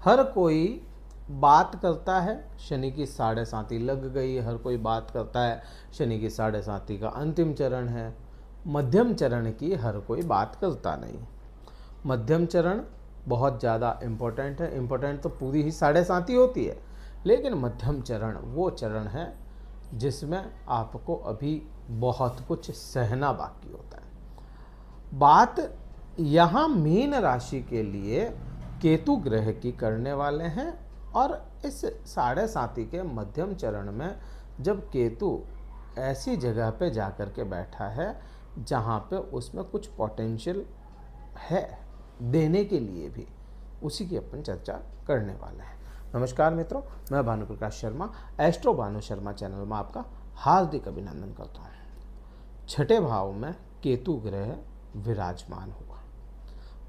हर कोई बात करता है, शनि की साढ़े साती लग गई, हर कोई बात करता है, शनि की साढ़े साती का अंतिम चरण है। मध्यम चरण की हर कोई बात करता नहीं। मध्यम चरण बहुत ज़्यादा इम्पोर्टेंट है। इम्पोर्टेंट तो पूरी ही साढ़े साती होती है, लेकिन मध्यम चरण वो चरण है जिसमें आपको अभी बहुत कुछ सहना बाकी होता है। बात यहाँ मीन राशि के लिए केतु ग्रह की करने वाले हैं, और इस साढ़े साती के मध्यम चरण में जब केतु ऐसी जगह पे जाकर के बैठा है जहाँ पे उसमें कुछ पोटेंशियल है देने के लिए भी, उसी की अपन चर्चा करने वाले हैं। नमस्कार मित्रों, मैं भानु प्रकाश शर्मा, एस्ट्रो भानु शर्मा चैनल में आपका हार्दिक अभिनंदन करता हूँ। छठे भाव में केतु ग्रह विराजमान हुआ।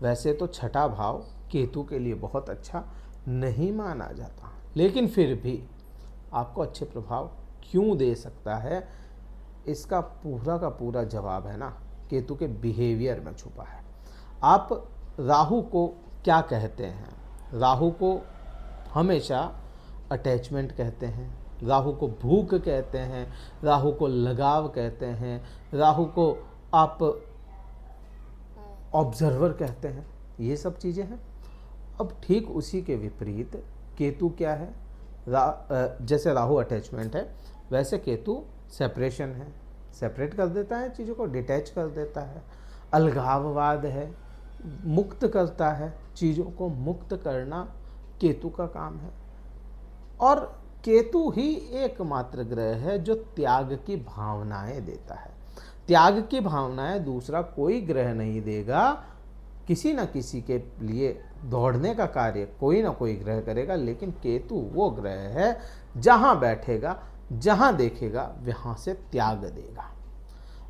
वैसे तो छठा भाव केतु के लिए बहुत अच्छा नहीं माना जाता, लेकिन फिर भी आपको अच्छे प्रभाव क्यों दे सकता है, इसका पूरा का पूरा जवाब है ना केतु के बिहेवियर में छुपा है। आप राहु को क्या कहते हैं? राहु को हमेशा अटैचमेंट कहते हैं, राहु को भूख कहते हैं, राहु को लगाव कहते हैं, राहु को आप ऑब्जर्वर कहते हैं, ये सब चीज़ें हैं। अब ठीक उसी के विपरीत केतु क्या है? जैसे राहु अटैचमेंट है, वैसे केतु सेपरेशन है, सेपरेट कर देता है चीज़ों को, डिटैच कर देता है। अलगाववाद है, मुक्त करता है, चीज़ों को मुक्त करना केतु का काम है। और केतु ही एकमात्र ग्रह है जो त्याग की भावनाएं देता है। त्याग की भावनाएं दूसरा कोई ग्रह नहीं देगा। किसी न किसी के लिए दौड़ने का कार्य कोई ना कोई ग्रह करेगा, लेकिन केतु वो ग्रह है जहां बैठेगा, जहां देखेगा वहां से त्याग देगा।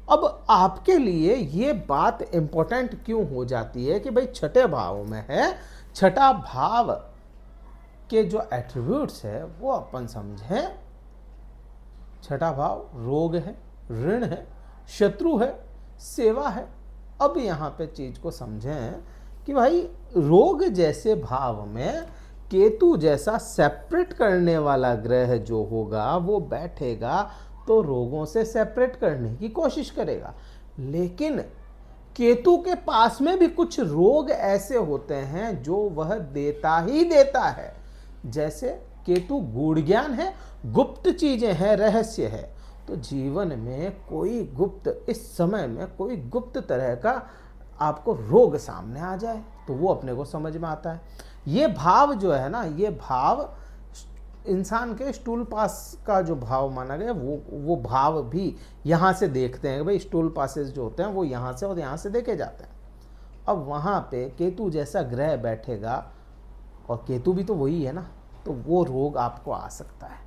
अब आपके लिए ये बात इंपॉर्टेंट क्यों हो जाती है कि भाई छठे भाव में है, छठा भाव के जो एट्रीब्यूट्स है वो अपन समझें। छठा भाव रोग है, ऋण है, शत्रु है, सेवा है। अब यहाँ पे चीज को समझें कि भाई रोग जैसे भाव में केतु जैसा सेपरेट करने वाला ग्रह जो होगा वो बैठेगा तो रोगों से सेपरेट करने की कोशिश करेगा। लेकिन केतु के पास में भी कुछ रोग ऐसे होते हैं जो वह देता ही देता है। जैसे केतु गूढ़ ज्ञान है, गुप्त चीजें हैं, रहस्य है। तो जीवन में कोई गुप्त, इस समय में कोई गुप्त तरह का आपको रोग सामने आ जाए तो वो अपने को समझ में आता है। ये भाव जो है ना, ये भाव इंसान के स्टूल पास का जो भाव माना गया वो भाव भी यहाँ से देखते हैं। भाई स्टूल पासेस जो होते हैं वो यहाँ से और यहाँ से देखे जाते हैं। अब वहाँ पे केतु जैसा ग्रह बैठेगा, और केतु भी तो वही है ना, तो वो रोग आपको आ सकता है।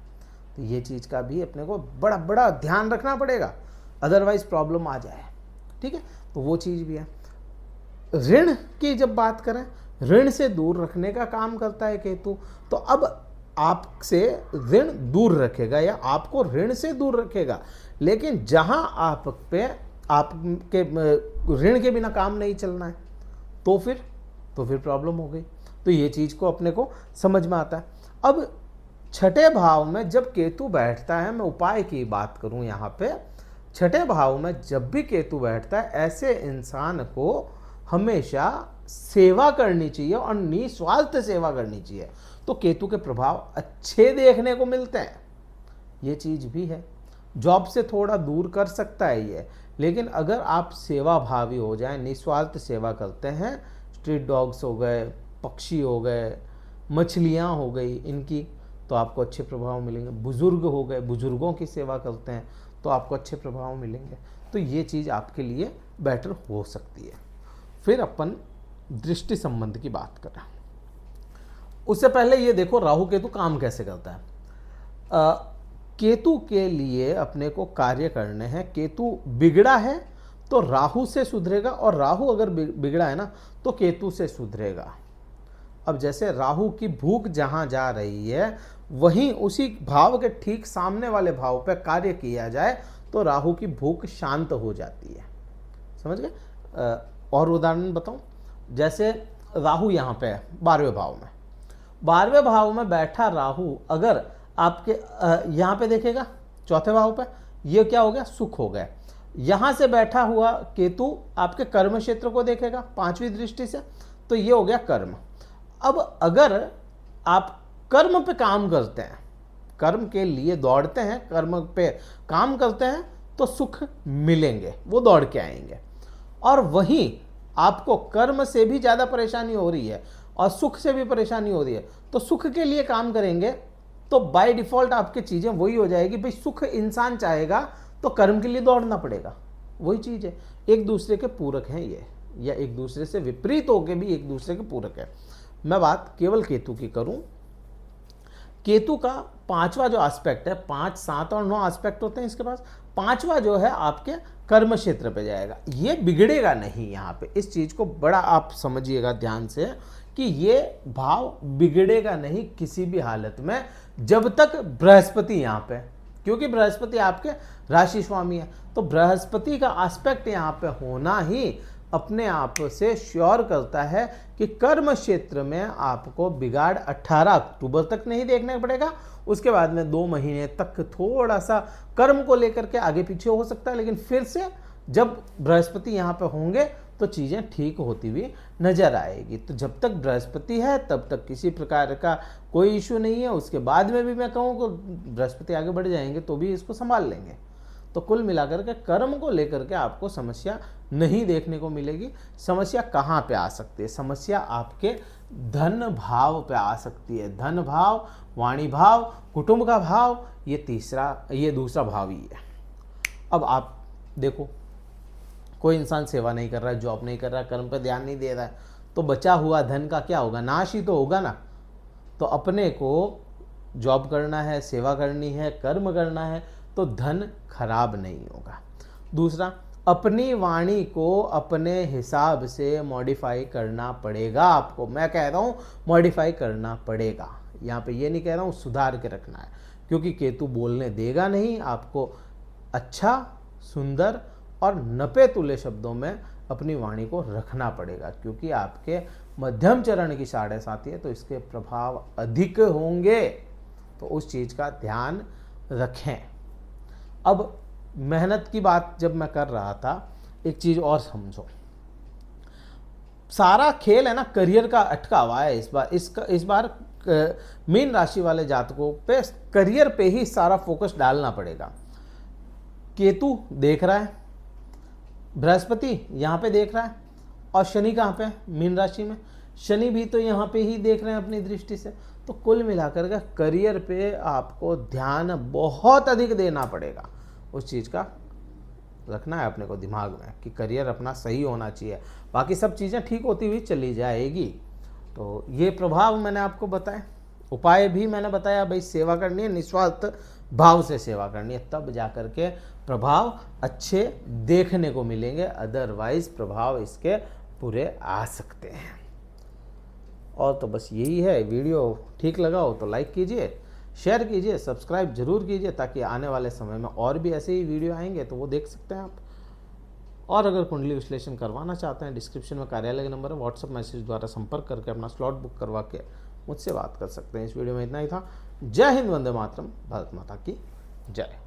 तो ये चीज़ का भी अपने को बड़ा बड़ा ध्यान रखना पड़ेगा, अदरवाइज प्रॉब्लम आ जाए। ठीक है, तो वो चीज़ भी है। ऋण की जब बात करें, ऋण से दूर रखने का काम करता है केतु। तो अब आपसे ऋण दूर रखेगा या आपको ऋण से दूर रखेगा, लेकिन जहां आप पे आपके ऋण के बिना काम नहीं चलना है तो फिर प्रॉब्लम हो गई। तो ये चीज को अपने को समझ में आता है। अब छठे भाव में जब केतु बैठता है, मैं उपाय की बात करूं यहाँ पे, छठे भाव में जब भी केतु बैठता है ऐसे इंसान को हमेशा सेवा करनी चाहिए और निस्वार्थ सेवा करनी चाहिए। तो केतु के प्रभाव अच्छे देखने को मिलते हैं, ये चीज भी है। जॉब से थोड़ा दूर कर सकता है ये, लेकिन अगर आप सेवा भावी हो जाए, निस्वार्थ सेवा करते हैं, स्ट्रीट डॉग्स हो गए, पक्षी हो गए, मछलियाँ हो गई, इनकी तो आपको अच्छे प्रभाव मिलेंगे। बुजुर्ग हो गए, बुजुर्गों की सेवा करते हैं तो आपको अच्छे प्रभाव मिलेंगे। तो ये चीज़ आपके लिए बेटर हो सकती है। फिर अपन दृष्टि संबंध की बात करें, उससे पहले ये देखो राहु केतु काम कैसे करता है। केतु के लिए अपने को कार्य करने हैं। केतु बिगड़ा है तो राहु से सुधरेगा, और राहु अगर बिगड़ा है ना तो केतु से सुधरेगा। अब जैसे राहु की भूख जहां जा रही है, वहीं उसी भाव के ठीक सामने वाले भाव पर कार्य किया जाए तो राहु की भूख शांत हो जाती है। समझ गए? और उदाहरण बताऊं, जैसे राहु यहाँ पे है 12वें भाव में, 12वें भाव में बैठा राहु अगर आपके यहाँ पे देखेगा चौथे भाव पे, ये क्या हो गया, सुख हो गया। यहाँ से बैठा हुआ केतु आपके कर्म क्षेत्र को देखेगा 5वीं दृष्टि से, तो ये हो गया कर्म। अब अगर आप कर्म पे काम करते हैं, कर्म के लिए दौड़ते हैं, कर्म पे काम करते हैं, तो सुख मिलेंगे, वो दौड़ के आएंगे। और वहीं आपको कर्म से भी ज़्यादा परेशानी हो रही है और सुख से भी परेशानी हो रही है, तो सुख के लिए काम करेंगे तो बाय डिफ़ॉल्ट आपकी चीज़ें वही हो जाएगी। भाई सुख इंसान चाहेगा तो कर्म के लिए दौड़ना पड़ेगा, वही चीज़ है। एक दूसरे के पूरक हैं ये, या एक दूसरे से विपरीत होकर भी एक दूसरे के पूरक है। मैं बात केवल केतु की करूं, केतु का 5वां जो एस्पेक्ट है, 5, 7 और 9 एस्पेक्ट होते हैं इसके पास, 5वां जो है आपके कर्म क्षेत्र पे जाएगा। ये बिगड़ेगा नहीं, यहाँ पे इस चीज़ को बड़ा आप समझिएगा ध्यान से कि ये भाव बिगड़ेगा नहीं किसी भी हालत में, जब तक बृहस्पति यहाँ पे, क्योंकि बृहस्पति आपके राशि स्वामी है। तो बृहस्पति का एस्पेक्ट यहाँ पे होना ही अपने आप से श्योर करता है कि कर्म क्षेत्र में आपको बिगाड़ 18 अक्टूबर तक नहीं देखने पड़ेगा। उसके बाद में 2 महीने तक थोड़ा सा कर्म को लेकर के आगे पीछे हो सकता है, लेकिन फिर से जब बृहस्पति यहाँ पे होंगे तो चीज़ें ठीक होती हुई नजर आएगी। तो जब तक बृहस्पति है तब तक किसी प्रकार का कोई इशू नहीं है। उसके बाद में भी मैं कहूँ कि बृहस्पति आगे बढ़ जाएंगे तो भी इसको संभाल लेंगे। तो कुल मिलाकर के कर्म को लेकर के आपको समस्या नहीं देखने को मिलेगी। समस्या कहाँ पे आ सकती है? समस्या आपके धन भाव पे आ सकती है। धन भाव, वाणी भाव, कुटुंब का भाव, ये दूसरा भाव ही है। अब आप देखो, कोई इंसान सेवा नहीं कर रहा है, जॉब नहीं कर रहा है, कर्म पे ध्यान नहीं दे रहा है, तो बचा हुआ धन का क्या होगा? नाश ही तो होगा ना। तो अपने को जॉब करना है, सेवा करनी है, कर्म करना है, तो धन खराब नहीं होगा। दूसरा, अपनी वाणी को अपने हिसाब से मॉडिफाई करना पड़ेगा आपको। मैं कह रहा हूँ मॉडिफाई करना पड़ेगा, यहाँ पे ये नहीं कह रहा हूँ सुधार के रखना है, क्योंकि केतु बोलने देगा नहीं। आपको अच्छा, सुंदर और नपे तुले शब्दों में अपनी वाणी को रखना पड़ेगा, क्योंकि आपके मध्यम चरण की 7.5 है, तो इसके प्रभाव अधिक होंगे। तो उस चीज़ का ध्यान रखें। अब मेहनत की बात जब मैं कर रहा था, एक चीज़ और समझो, सारा खेल है ना करियर का अटका हुआ है इस बार मीन राशि वाले जातकों पे करियर पे ही सारा फोकस डालना पड़ेगा। केतु देख रहा है, बृहस्पति यहाँ पे देख रहा है, और शनि कहाँ पे? मीन राशि में। शनि भी तो यहाँ पे ही देख रहे हैं अपनी दृष्टि से। तो कुल मिलाकर के करियर पे आपको ध्यान बहुत अधिक देना पड़ेगा। उस चीज़ का रखना है अपने को दिमाग में कि करियर अपना सही होना चाहिए, बाकी सब चीज़ें ठीक होती हुई चली जाएगी। तो ये प्रभाव मैंने आपको बताए, उपाय भी मैंने बताया। भाई सेवा करनी है, निस्वार्थ भाव से सेवा करनी है, तब जाकर के प्रभाव अच्छे देखने को मिलेंगे। अदरवाइज प्रभाव इसके पूरे आ सकते हैं। और तो बस यही है। वीडियो ठीक लगा हो तो लाइक कीजिए, शेयर कीजिए, सब्सक्राइब जरूर कीजिए, ताकि आने वाले समय में और भी ऐसे ही वीडियो आएंगे तो वो देख सकते हैं आप। और अगर कुंडली विश्लेषण करवाना चाहते हैं, डिस्क्रिप्शन में कार्यालय का नंबर है, व्हाट्सएप मैसेज द्वारा संपर्क करके अपना स्लॉट बुक करवा के मुझसे बात कर सकते हैं। इस वीडियो में इतना ही था। जय हिंद, वंदे मातरम, भारत माता की जय।